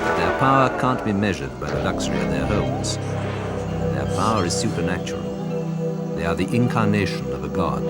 but their power can't be measured by the luxury of their homes. Their power is supernatural. They are the incarnation of a god.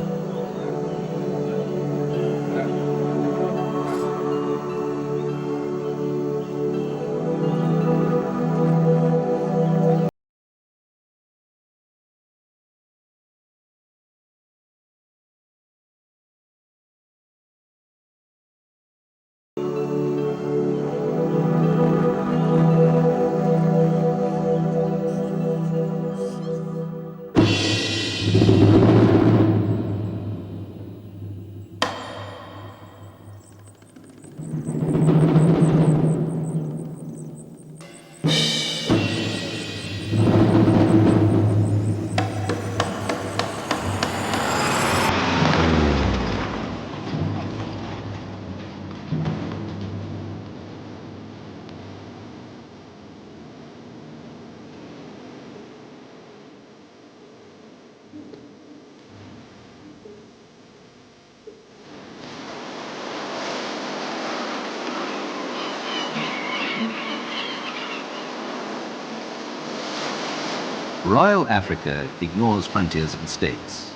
Royal Africa ignores frontiers and states.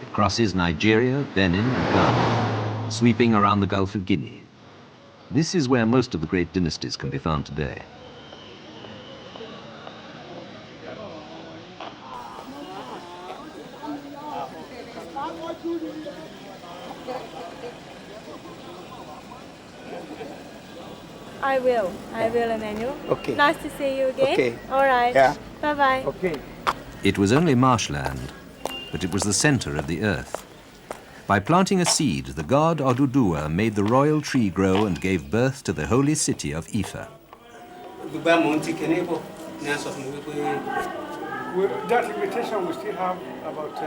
It crosses Nigeria, Benin and Akan, sweeping around the Gulf of Guinea. This is where most of the great dynasties can be found today. I will, Emmanuel. Okay. Nice to see you again. Okay. All right. Yeah. Bye-bye. Okay. It was only marshland, but it was the center of the earth. By planting a seed, the god Oduduwa made the royal tree grow and gave birth to the holy city of Ife. That invitation we still have about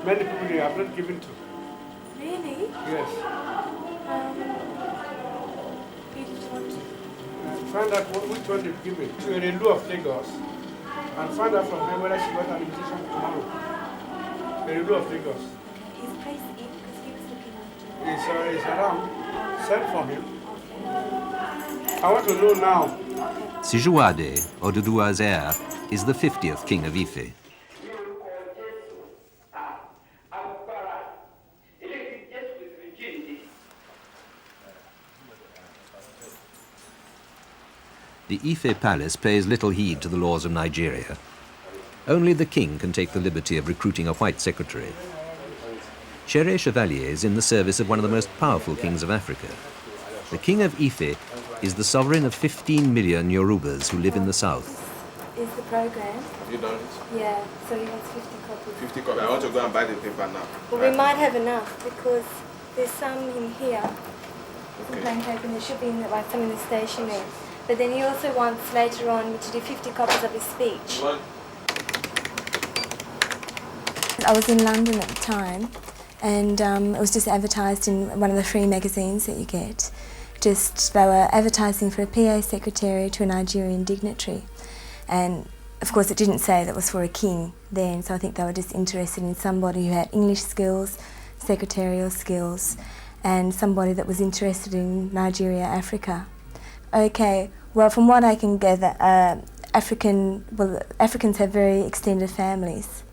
many people they have not given to. Really? Yes. Find out which one they've given to a Relu of Lagos and find out from her whether she got an invitation tomorrow. A Relu of Lagos. His place in because he was looking after. It's around. Send for him. I want to know now. Juaben, Oduduwa's heir, is the 50th king of Ife. The Ife palace pays little heed to the laws of Nigeria. Only the king can take the liberty of recruiting a white secretary. Chere Chevalier is in the service of one of the most powerful kings of Africa. The king of Ife is the sovereign of 15 million Yorubas who live in the south. Is the program? You done it? Yeah, so he wants 50 copies. 50 copies. I want to go and buy the paper now. Well, we might have enough because there's some in here. Some plain paper, and there should be like some in the stationery. But then he also wants later on to do 50 copies of his speech. What? I was in London at the time, and it was just advertised in one of the free magazines that you get. They were advertising for a PA secretary to a Nigerian dignitary. And of course it didn't say that was for a king then, so I think they were just interested in somebody who had English skills, secretarial skills, and somebody that was interested in Nigeria, Africa. Okay, well, from what I can gather, Africans have very extended families,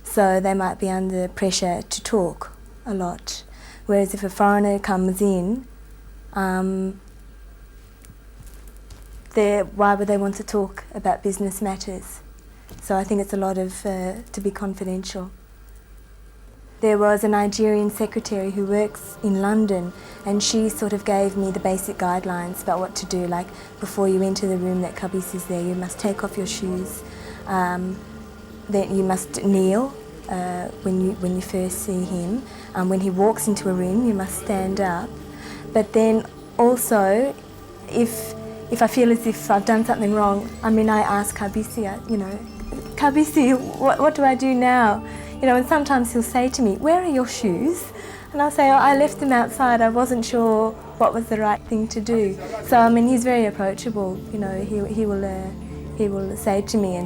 so they might be under pressure to talk a lot. Whereas if a foreigner comes in, why would they want to talk about business matters? So I think it's a lot of to be confidential. There was a Nigerian secretary who works in London, and she sort of gave me the basic guidelines about what to do, like before you enter the room that Kabisi is there, you must take off your shoes, then you must kneel when you first see him. When he walks into a room, you must stand up. But then also, if I feel as if I've done something wrong, I ask Kabisi, Kabisi, what do I do now? And sometimes he'll say to me, where are your shoes? And I'll say, I left them outside, I wasn't sure what was the right thing to do. So, he's very approachable, he will say to me,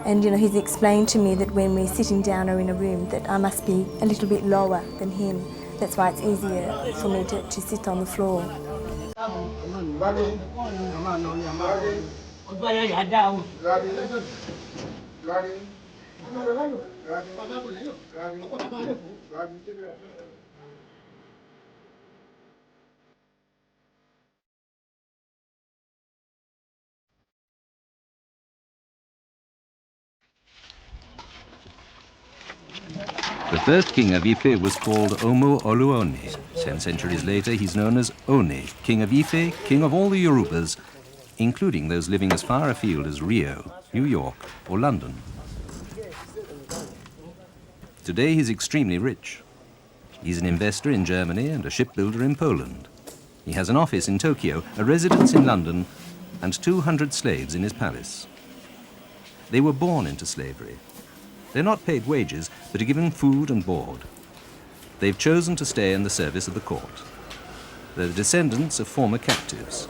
and he's explained to me that when we're sitting down or in a room that I must be a little bit lower than him. That's why it's easier for me to sit on the floor. The first king of Ife was called Omo Oluone. 10 centuries later, he's known as One, king of Ife, king of all the Yorubas, including those living as far afield as Rio, New York, or London. Today, he's extremely rich. He's an investor in Germany and a shipbuilder in Poland. He has an office in Tokyo, a residence in London, and 200 slaves in his palace. They were born into slavery. They're not paid wages, but are given food and board. They've chosen to stay in the service of the court. They're the descendants of former captives.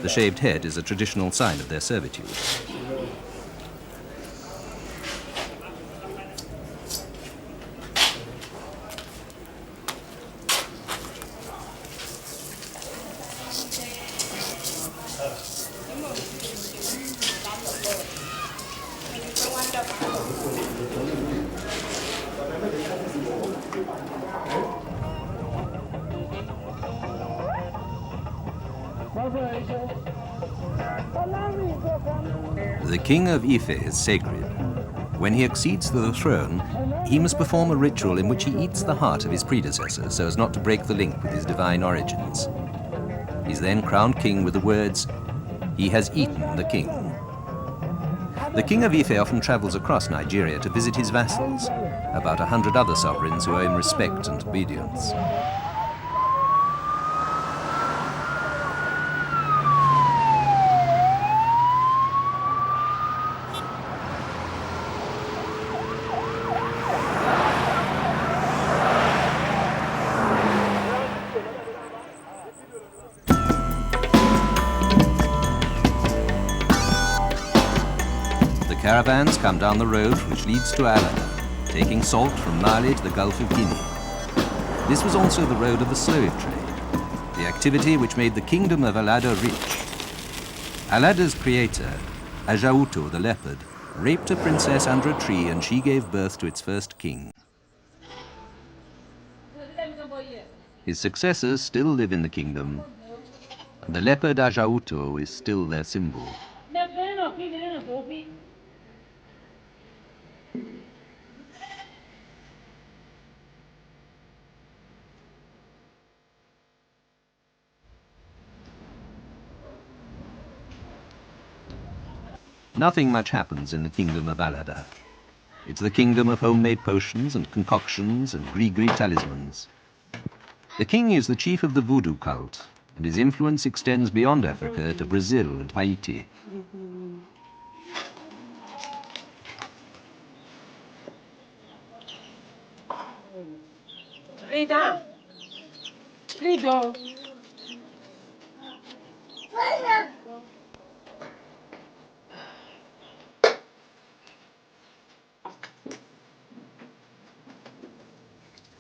The shaved head is a traditional sign of their servitude. The king of Ife is sacred. When he accedes to the throne, he must perform a ritual in which he eats the heart of his predecessor so as not to break the link with his divine origins. He's then crowned king with the words, "He has eaten the king." The king of Ife often travels across Nigeria to visit his vassals, about 100 other sovereigns who owe him respect and obedience. Caravans come down the road which leads to Allada, taking salt from Mali to the Gulf of Guinea. This was also the road of the slave trade, the activity which made the kingdom of Allada rich. Allada's creator, Ajauto the leopard, raped a princess under a tree and she gave birth to its first king. His successors still live in the kingdom, and the leopard Ajauto is still their symbol. Nothing much happens in the kingdom of Allada. It's the kingdom of homemade potions and concoctions and gris-gris talismans. The king is the chief of the voodoo cult, and his influence extends beyond Africa to Brazil and Haiti. Rita. Rita.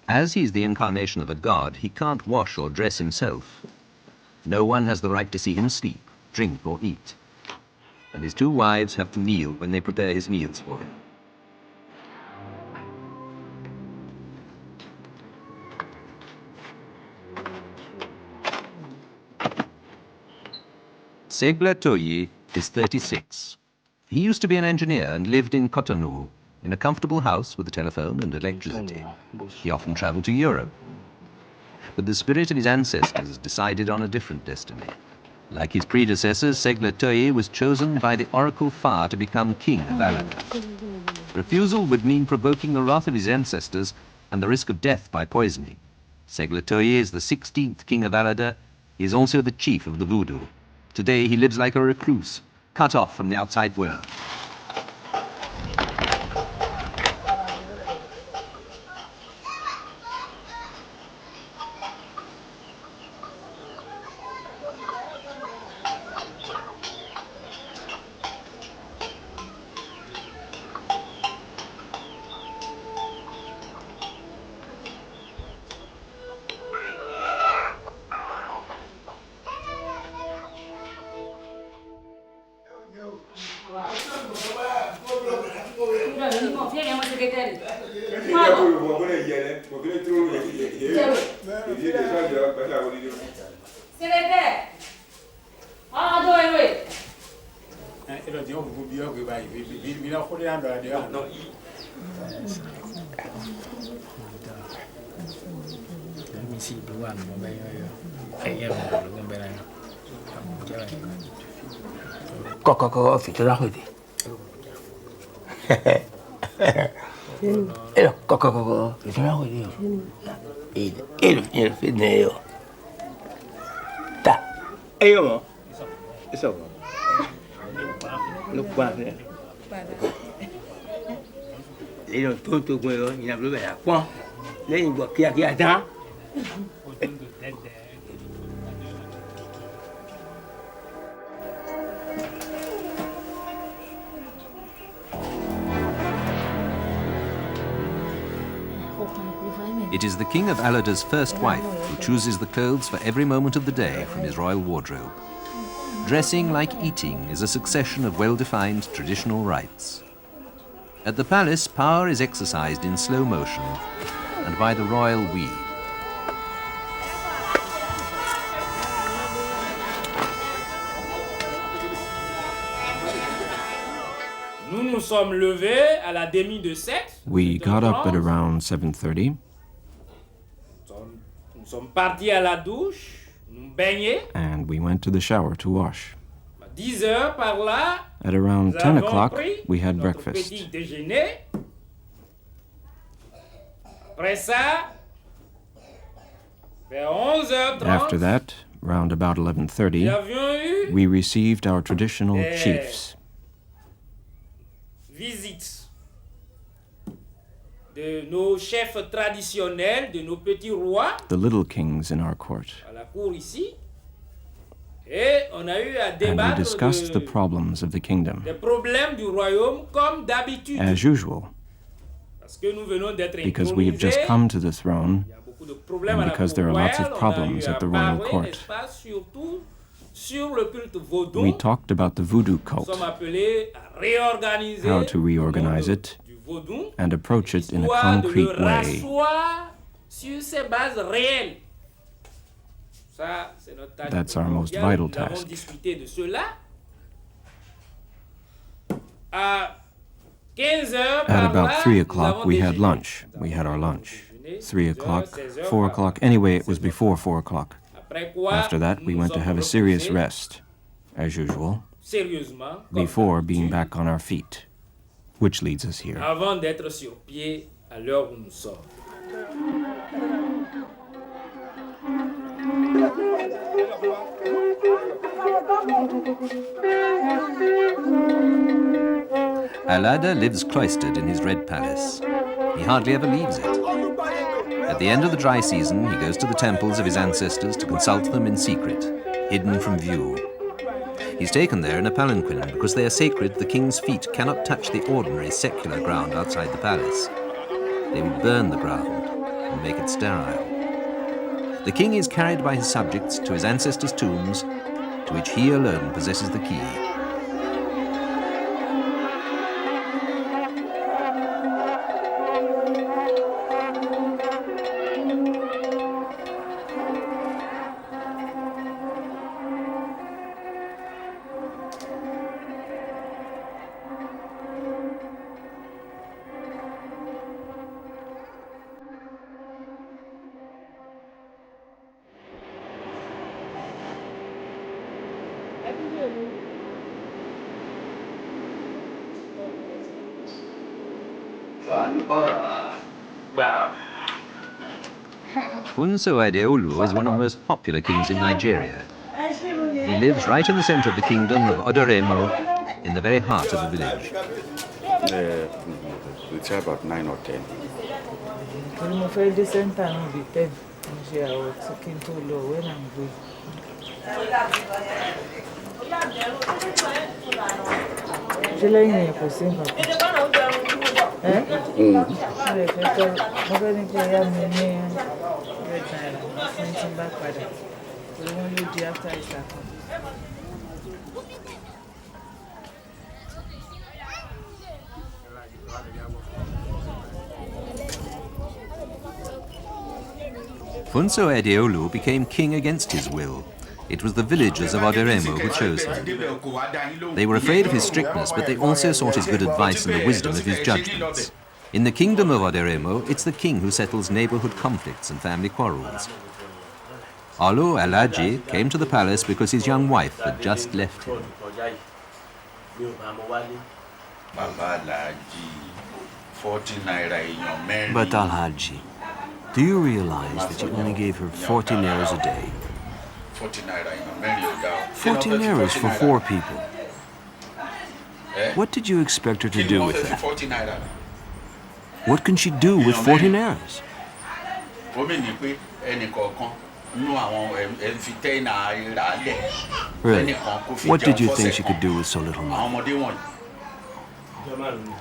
As he's the incarnation of a god, he can't wash or dress himself. No one has the right to see him sleep, drink or eat. And his 2 wives have to kneel when they prepare his meals for him. Segla Toyi is 36. He used to be an engineer and lived in Cotonou, in a comfortable house with a telephone and electricity. He often traveled to Europe. But the spirit of his ancestors decided on a different destiny. Like his predecessors, Segla Toyi was chosen by the oracle Fa to become king of Allada. Refusal would mean provoking the wrath of his ancestors and the risk of death by poisoning. Segla Toyi is the 16th king of Allada. He is also the chief of the voodoo. Today he lives like a recluse, cut off from the outside world. It is the king of Allada's first wife who chooses the clothes for every moment of the day from his royal wardrobe. Dressing like eating is a succession of well-defined traditional rites. At the palace, power is exercised in slow motion and by the royal we. Nous sommes levés à la demi de 7. We got up at around 7:30. Nous sommes partis à la douche, nous baigner. And we went to the shower to wash. 10 heures par là. At around 10 o'clock, we had breakfast. Petit déjeuner. Après ça, vers 11h30. After that, round about 11:30, we received our traditional chiefs. Visite de nos chefs traditionnels, de nos petits rois. The little kings in our court. À la cour ici. Et on a eu à And débattre we discussed the problems of the kingdom. des problèmes du royaume comme d'habitude. As usual, Parce que nous venons d'être because we have just intronisés. come to the throne, Il y a beaucoup de problèmes and à la because cour there are lots of royale. problems On a eu at the à royal parler, court. n'est-ce pas, surtout sur le culte vaudou. we talked about the voodoo Nous cult, sommes appelés à réorganiser how to reorganize le monde it, du vaudou, and approach it in a histoire de concrete le way. rasseoir sur ses bases réelles. Ça, c'est notre tâche That's our most primordiale. vital Nous avons task. discuté de cela. À 15 heures At par about là, 3 nous o'clock, avons we had déjeuné. lunch. Nous We avons had our déjeuné, lunch. 3 16 o'clock, heures, 16 heures 4 par o'clock. là. Anyway, it was before 4 o'clock. Après quoi, After that, we nous went to sommes have a serious reposés rest, as usual, sérieusement, comme before being d'habitude, back on our feet, which leads us here. avant d'être sur pied à l'heure où nous sommes. Allada lives cloistered in his red palace. He hardly ever leaves it. At the end of the dry season, he goes to the temples of his ancestors to consult them in secret, hidden from view. He's taken there in a palanquin. Because they are sacred, the king's feet cannot touch the ordinary secular ground outside the palace. They would burn the ground and make it sterile. The king is carried by his subjects to his ancestors' tombs, to which he alone possesses the key. Funso Adeolu is one of the most popular kings in Nigeria. He lives right in the center of the kingdom of Odoremo, in the very heart of the village. We try about 9 or 10. I'm afraid the center will be 10. I was talking too low when I'm good. Ṣé lẹ́yìn yẹn kò sí nǹkan kan? Mo lè fẹ́ tọ́ mo fẹ́ ní kí ẹyá mi ní red naira fún tí n bá padà torí wọ́n ló di after Easter kan. Funso Adeolu became king against his will. It was the villagers of Oderemo who chose him. They were afraid of his strictness, but they also sought his good advice and the wisdom of his judgments. In the kingdom of Oderemo, it's the king who settles neighborhood conflicts and family quarrels. Olu Alaji came to the palace because his young wife had just left him. But Alhaji, do you realize that you only gave her 40 nairas a day? 40 nairas for 4 people. What did you expect her to do with that? What can she do with 40 nairas? Really? What did you think she could do with so little money?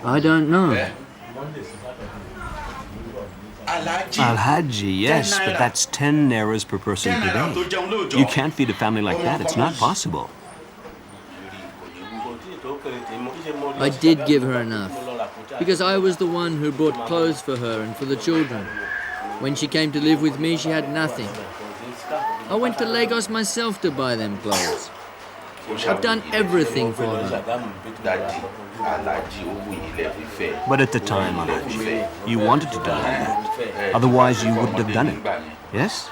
I don't know. Alhaji, yes, but that's 10 nairas per person per day. You can't feed a family like that. It's not possible. I did give her enough, because I was the one who bought clothes for her and for the children. When she came to live with me, she had nothing. I went to Lagos myself to buy them clothes. I've done everything for her. But at the time, Alhaji, you wanted to do that. Otherwise, you wouldn't have done it. Yes?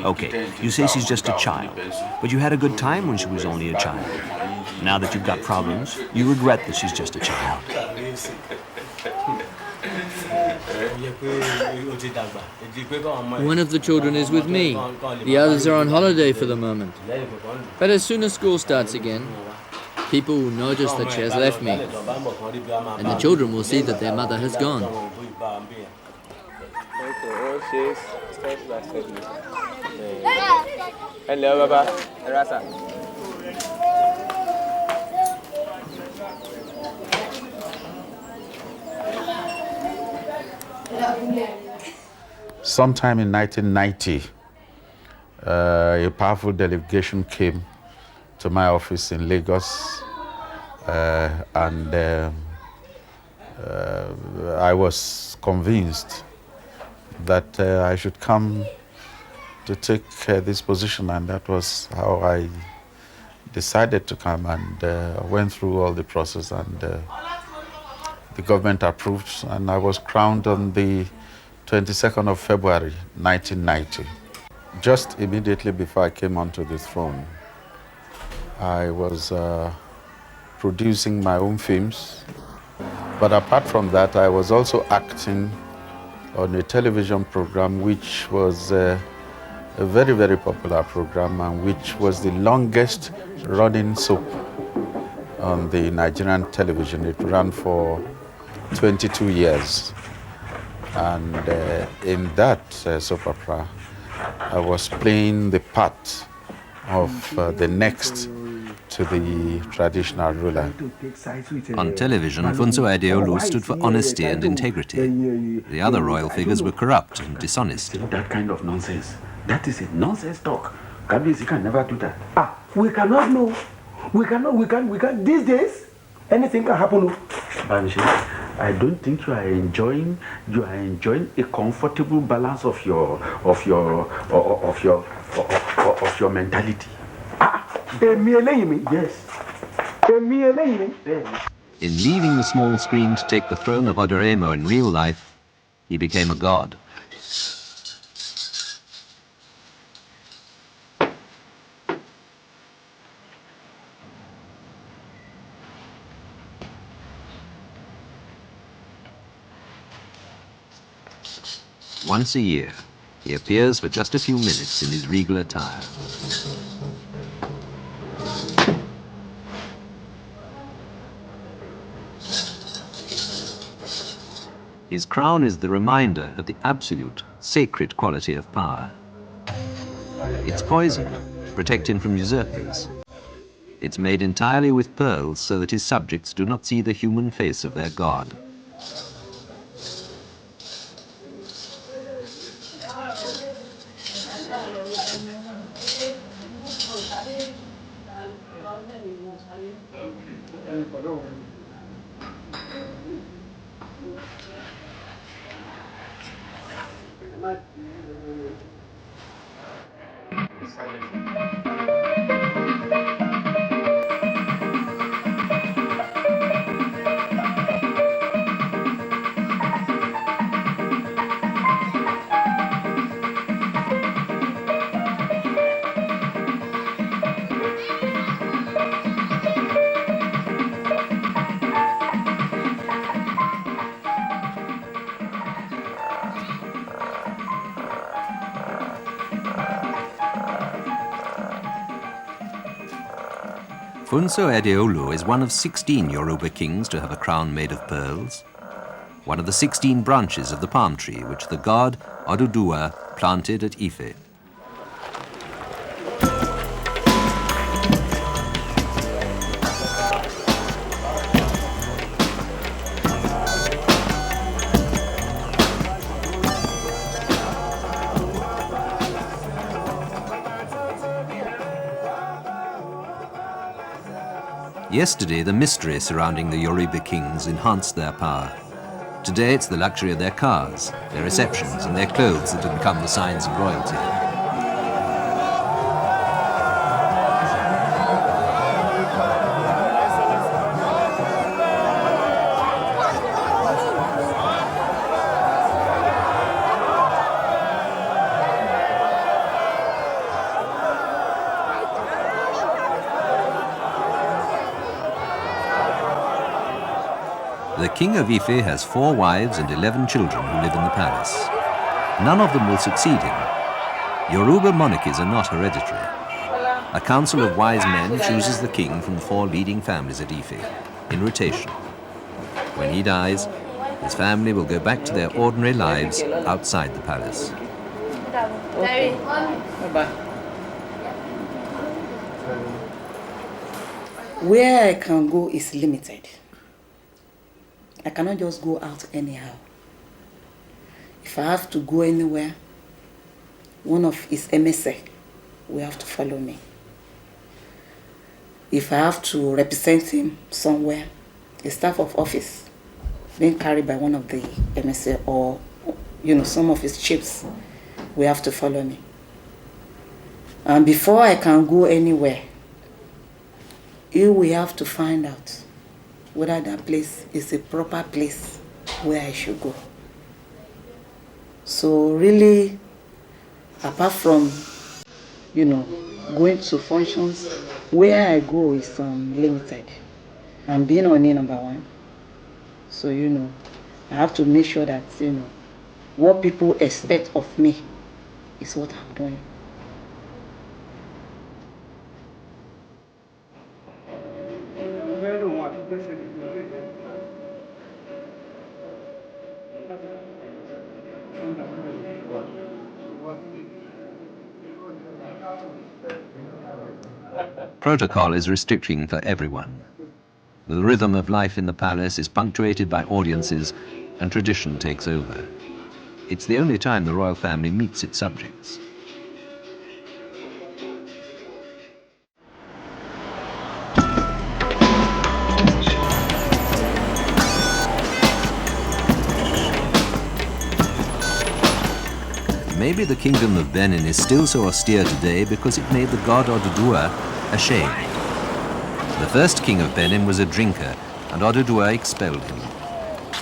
Okay, you say she's just a child, but you had a good time when she was only a child. Now that you've got problems, you regret that she's just a child. One of the children is with me. The others are on holiday for the moment. But as soon as school starts again, people will notice that she has left me. And the children will see that their mother has gone. Hello, Baba. Sometime in 1990, a powerful delegation came to my office in Lagos, and I was convinced that I should come to take this position, and that was how I decided to come, and went through all the process, and the government approved, and I was crowned on the 22nd of February, 1990. Just immediately before I came onto the throne, I was producing my own films. But apart from that, I was also acting on a television program which was a very, very popular program, and which was the longest running soap on the Nigerian television. It ran for 22 years. And in that soap opera, I was playing the part of the next to the traditional ruler. On television, Funso Adeolu stood for honesty and integrity. The other royal figures were corrupt and dishonest. That kind of nonsense. That is a nonsense talk. Kabisi can never do that. We cannot know. We can. These days, anything can happen. Banshi, I don't think you are enjoying a comfortable balance of your mentality. Yes. In leaving the small screen to take the throne of Oderemo in real life, he became a god. Once a year, he appears for just a few minutes in his regal attire. His crown is the reminder of the absolute, sacred quality of power. It's poison, to protect him from usurpers. It's made entirely with pearls so that his subjects do not see the human face of their god. Afonso Adeolu is one of 16 Yoruba kings to have a crown made of pearls, one of the 16 branches of the palm tree which the god Oduduwa planted at Ife. Yesterday, the mystery surrounding the Yoruba kings enhanced their power. Today, it's the luxury of their cars, their receptions, and their clothes that have become the signs of royalty. The King of Ife has 4 wives and 11 children who live in the palace. None of them will succeed him. Yoruba monarchies are not hereditary. A council of wise men chooses the king from the 4 leading families at Ife, in rotation. When he dies, his family will go back to their ordinary lives outside the palace. Okay. Bye-bye. Where I can go is limited. I cannot just go out anyhow. If I have to go anywhere, one of his emissary will have to follow me. If I have to represent him somewhere, the staff of office, being carried by one of the emissary or, some of his chiefs, will have to follow me. And before I can go anywhere, he will have to find out whether that place is a proper place where I should go. So really, apart from, going to functions, where I go is limited. I'm being Ooni #1. So, I have to make sure that, what people expect of me is what I'm doing. Protocol is restricting for everyone. The rhythm of life in the palace is punctuated by audiences, and tradition takes over. It's the only time the royal family meets its subjects. Maybe the kingdom of Benin is still so austere today because it made the god Oduduwa ashamed. The first king of Benin was a drinker, and Oduduwa expelled him.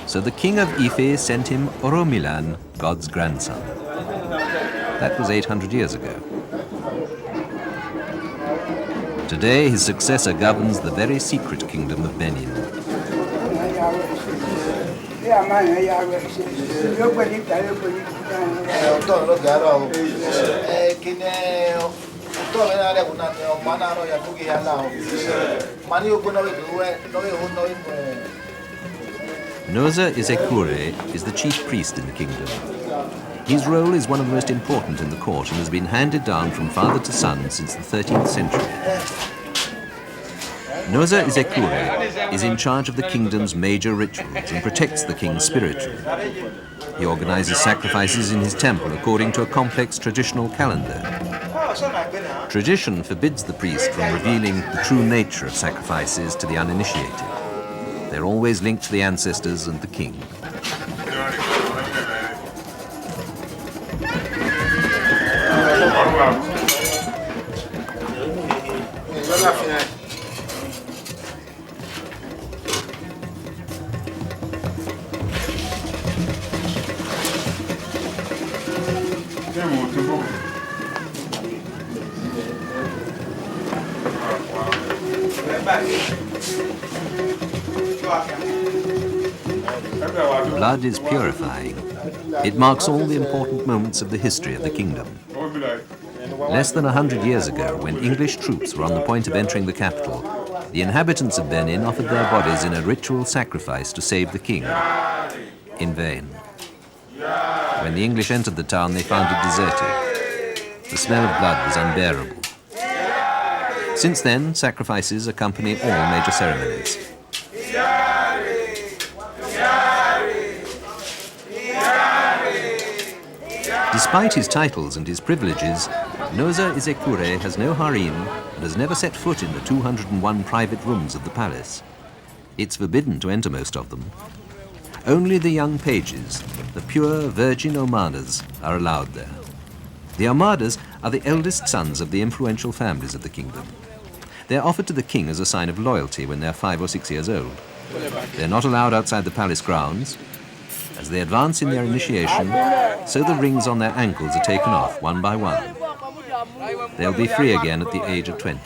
So the king of Ife sent him Oromilan, God's grandson. That was 800 years ago. Today, his successor governs the very secret kingdom of Benin. Noza Ezekure is the chief priest in the kingdom. His role is one of the most important in the court and has been handed down from father to son since the 13th century. Noza Ezekure is in charge of the kingdom's major rituals and protects the king spiritually. He organizes sacrifices in his temple according to a complex traditional calendar. Tradition forbids the priest from revealing the true nature of sacrifices to the uninitiated. They're always linked to the ancestors and the king. Blood is purifying. It marks all the important moments of the history of the kingdom. Less than 100 years ago, when English troops were on the point of entering the capital, the inhabitants of Benin offered their bodies in a ritual sacrifice to save the king. In vain. When the English entered the town, they found it deserted. The smell of blood was unbearable. Since then, sacrifices accompany all major ceremonies. Despite his titles and his privileges, Noza Izekure has no harem and has never set foot in the 201 private rooms of the palace. It's forbidden to enter most of them. Only the young pages, the pure virgin Omadas, are allowed there. The Omadas are the eldest sons of the influential families of the kingdom. They're offered to the king as a sign of loyalty when they're 5 or 6 years old. They're not allowed outside the palace grounds. As they advance in their initiation, so the rings on their ankles are taken off one by one. They'll be free again at the age of 20.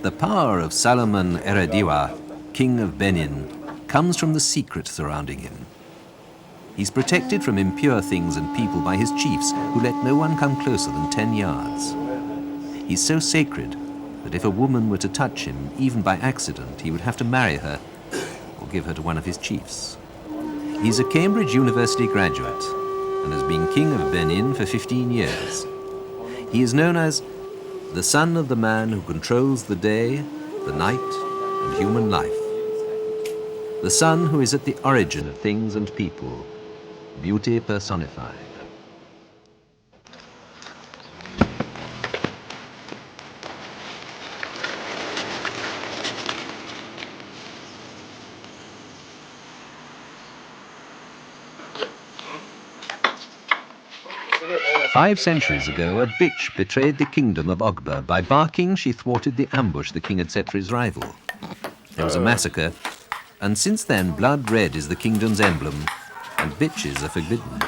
The power of Salomon Erediwa, king of Benin, comes from the secret surrounding him. He's protected from impure things and people by his chiefs, who let no one come closer than 10 yards. He's so sacred that if a woman were to touch him, even by accident, he would have to marry her or give her to one of his chiefs. He's a Cambridge University graduate and has been king of Benin for 15 years. He is known as the son of the man who controls the day, the night, and human life. The son who is at the origin of things and people, beauty personified. Five centuries ago, a bitch betrayed the kingdom of Ogba. By barking, she thwarted the ambush the king had set for his rival. There was a massacre, and since then, blood red is the kingdom's emblem, and bitches are forbidden.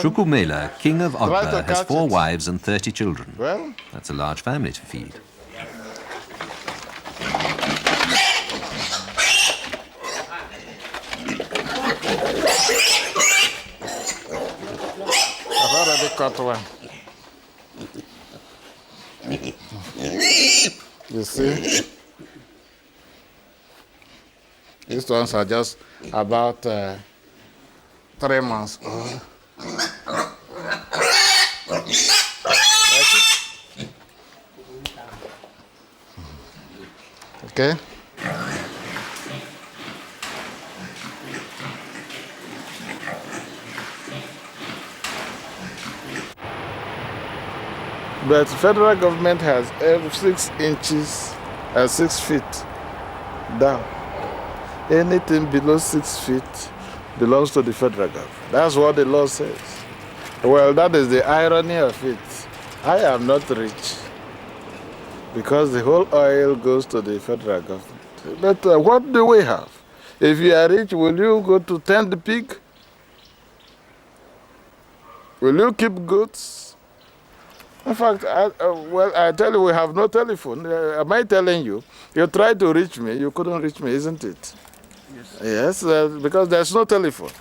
Shukumela, king of Ogba, has 4 wives and 30 children. Well? That's a large family to feed. I've already caught one. You see? These ones are just about 3 months old. Okay? But the federal government has 6 inches and 6 feet down. Anything below 6 feet belongs to the federal government. That's what the law says. Well, that is the irony of it. I am not rich because the whole oil goes to the federal government. But what do we have? If you are rich, will you go to tend the pig? Will you keep goats? In fact, I tell you, we have no telephone. Am I telling you? You tried to reach me, you couldn't reach me, isn't it? Yes. Yes, because there's no telephone.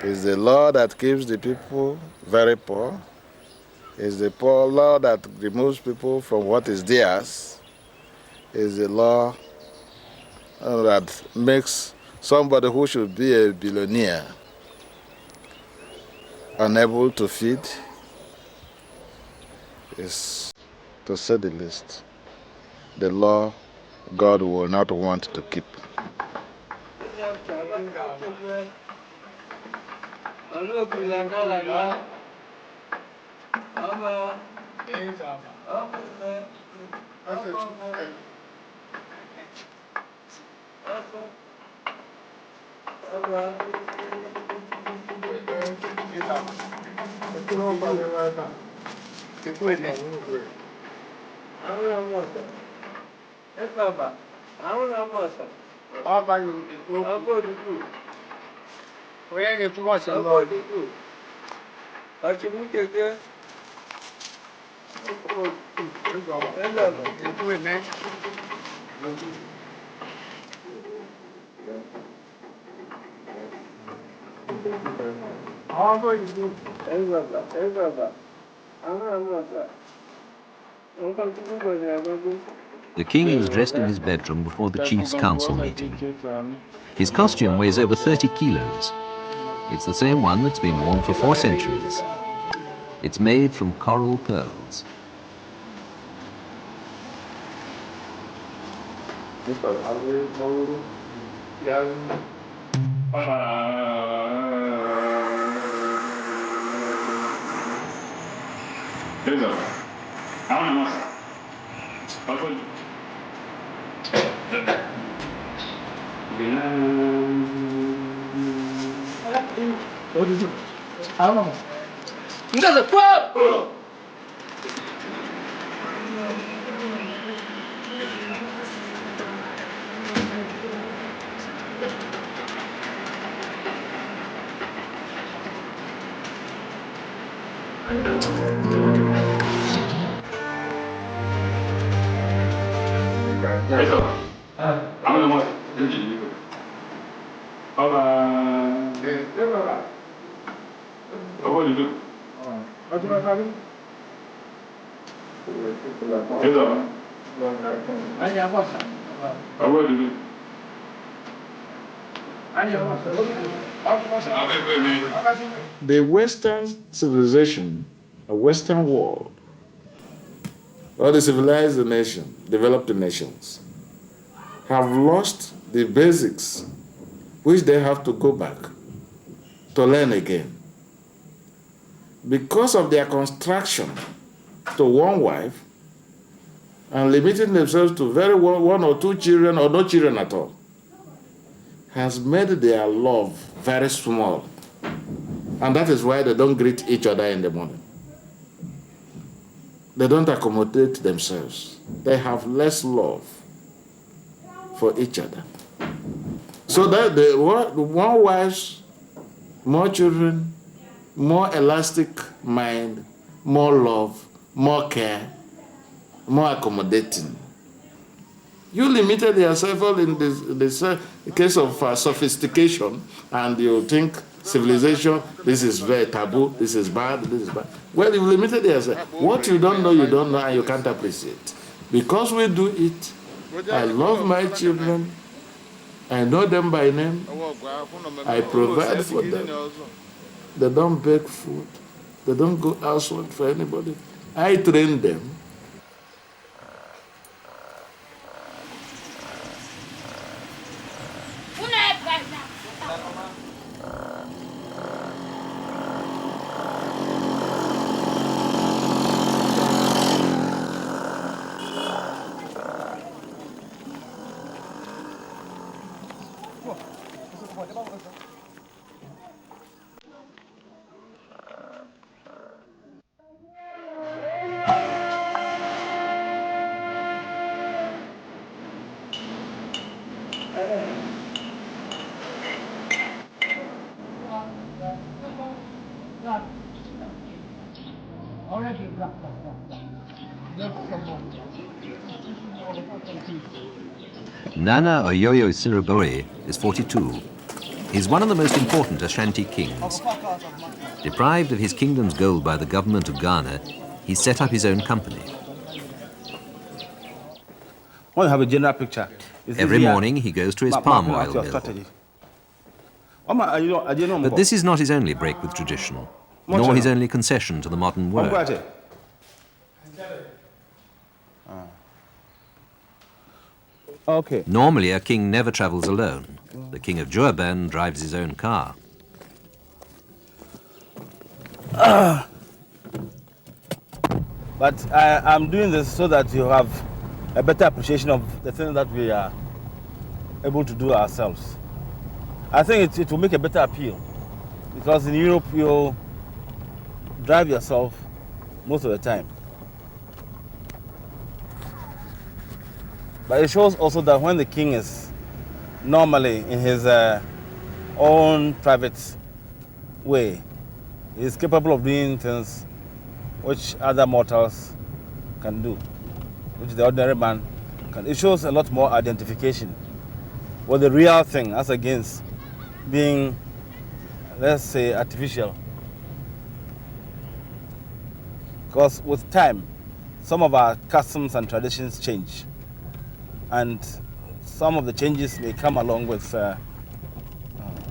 It's the law that keeps the people very poor. It's the poor law that removes people from what is theirs. It's the law that makes somebody who should be a billionaire unable to feed is, to say the least, the law God will not want to keep. The king was dressed in his bedroom before the chief's council meeting. His costume weighs over 30 kilos. It's the same one that's been worn for 4 centuries. It's made from coral pearls. The Western civilization, the Western world, all the civilized nations, developed nations, have lost the basics which they have to go back to learn again. Because of their construction to one wife and limiting themselves to one or two children or no children at all, has made their love very small. And that is why they don't greet each other in the morning. They don't accommodate themselves. They have less love for each other. So that the one wives, more children, more elastic mind, more love, more care, more accommodating. You limited yourself in this case of sophistication, and you think civilization, this is very taboo, this is bad, this is bad. Well, you limited yourself. What you don't know, and you can't appreciate. Because we do it, I love my children, I know them by name, I provide for them. They don't beg food, they don't go outside for anybody. I train them. Nana Oyoyo Siribori is 42. He's one of the most important Ashanti kings. Deprived of his kingdom's gold by the government of Ghana, he set up his own company. When you have a general picture, Every morning he goes to his palm oil mill. But this is not his only break with tradition, nor his only concession to the modern world. Okay. Normally, a king never travels alone. The king of Juaben drives his own car. But I'm doing this so that you have a better appreciation of the things that we are able to do ourselves. I think it will make a better appeal, because in Europe you drive yourself most of the time. But it shows also that when the king is normally in his own private way, he is capable of doing things which other mortals can do, which the ordinary man can. It shows a lot more identification with the real thing as against being, let's say, artificial. Because with time, some of our customs and traditions change. And some of the changes may come along with,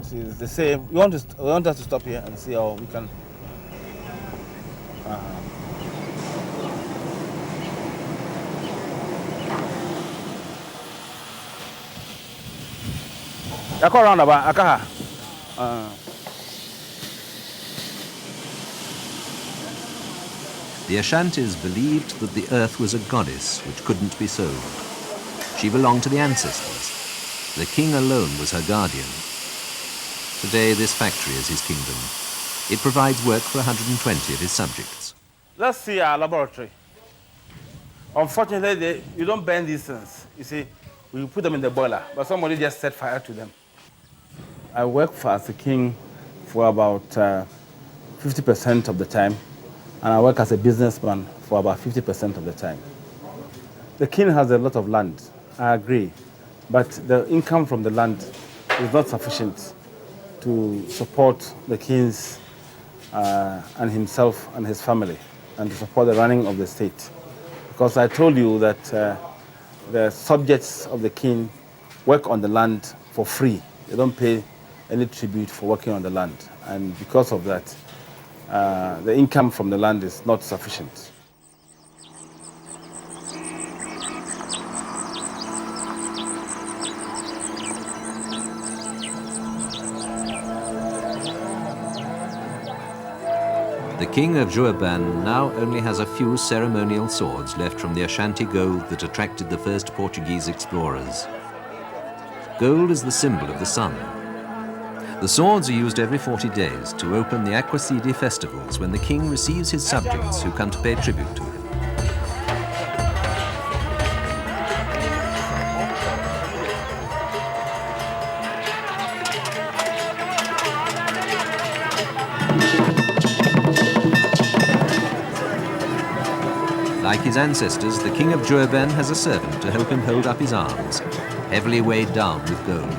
see, they say, we want us to stop here and see how we can. The Ashantis believed that the earth was a goddess which couldn't be sold. She belonged to the ancestors. The king alone was her guardian. Today, this factory is his kingdom. It provides work for 120 of his subjects. Let's see our laboratory. Unfortunately, you don't burn these things. You see, we put them in the boiler, but somebody just set fire to them. I work as a king for about 50% of the time, and I work as a businessman for about 50% of the time. The king has a lot of land, I agree, but the income from the land is not sufficient to support the king's and himself and his family, and to support the running of the state. Because I told you that the subjects of the king work on the land for free. They don't pay any tribute for working on the land. And because of that, the income from the land is not sufficient. The king of Juaben now only has a few ceremonial swords left from the Ashanti gold that attracted the first Portuguese explorers. Gold is the symbol of the sun. The swords are used every 40 days to open the Aquasidi festivals when the king receives his subjects who come to pay tribute to him. Like his ancestors, the king of Juaben has a servant to help him hold up his arms, heavily weighed down with gold.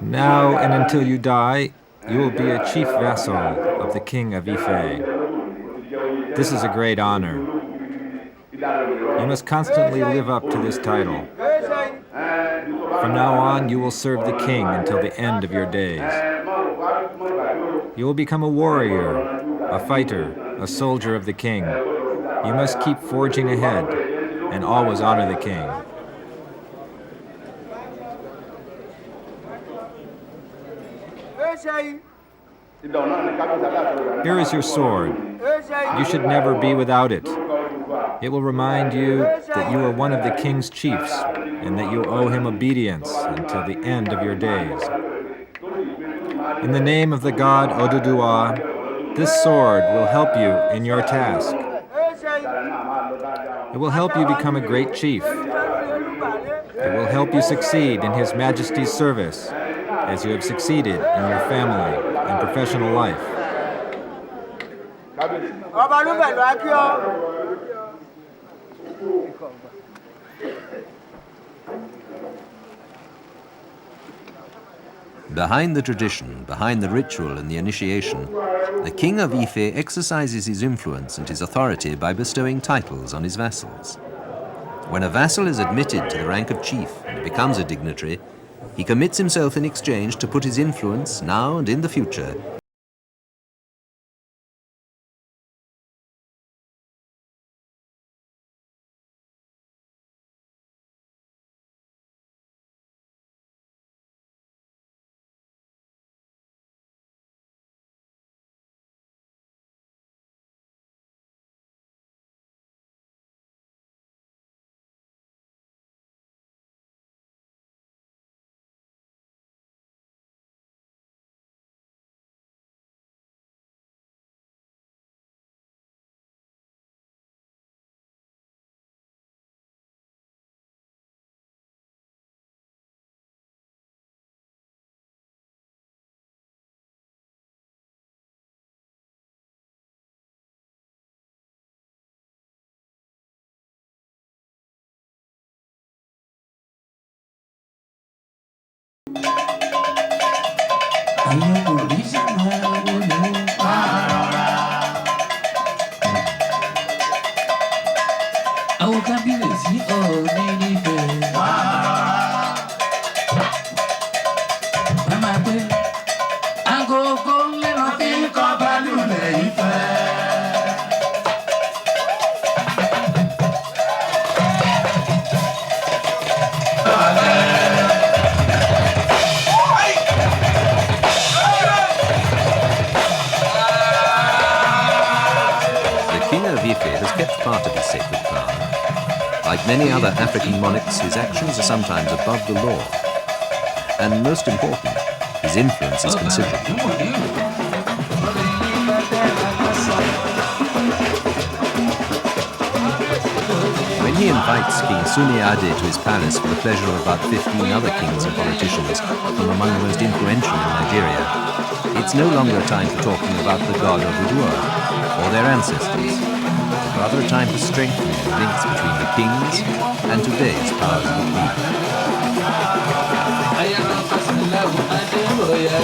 Now and until you die, you will be a chief vassal of the King of Ife. This is a great honor. You must constantly live up to this title. From now on, you will serve the king until the end of your days. You will become a warrior, a fighter, a soldier of the king. You must keep forging ahead and always honor the king. Here is your sword. You should never be without it. It will remind you that you are one of the king's chiefs and that you owe him obedience until the end of your days. In the name of the god Oduduwa, this sword will help you in your task. It will help you become a great chief. It will help you succeed in His Majesty's service, as you have succeeded in your family and professional life. Behind the tradition, behind the ritual and the initiation, the King of Ife exercises his influence and his authority by bestowing titles on his vassals. When a vassal is admitted to the rank of chief and becomes a dignitary, he commits himself in exchange to put his influence, now and in the future, part of his sacred power. Like many other African monarchs, his actions are sometimes above the law. And most important, his influence is considerable. When he invites King Suni Ade to his palace for the pleasure of about 15 other kings and politicians from among the most influential in Nigeria, it's no longer a time for talking about the god of Jour or their ancestors, but rather a time for strengthening the links between the kings and today's powers that be. Oh,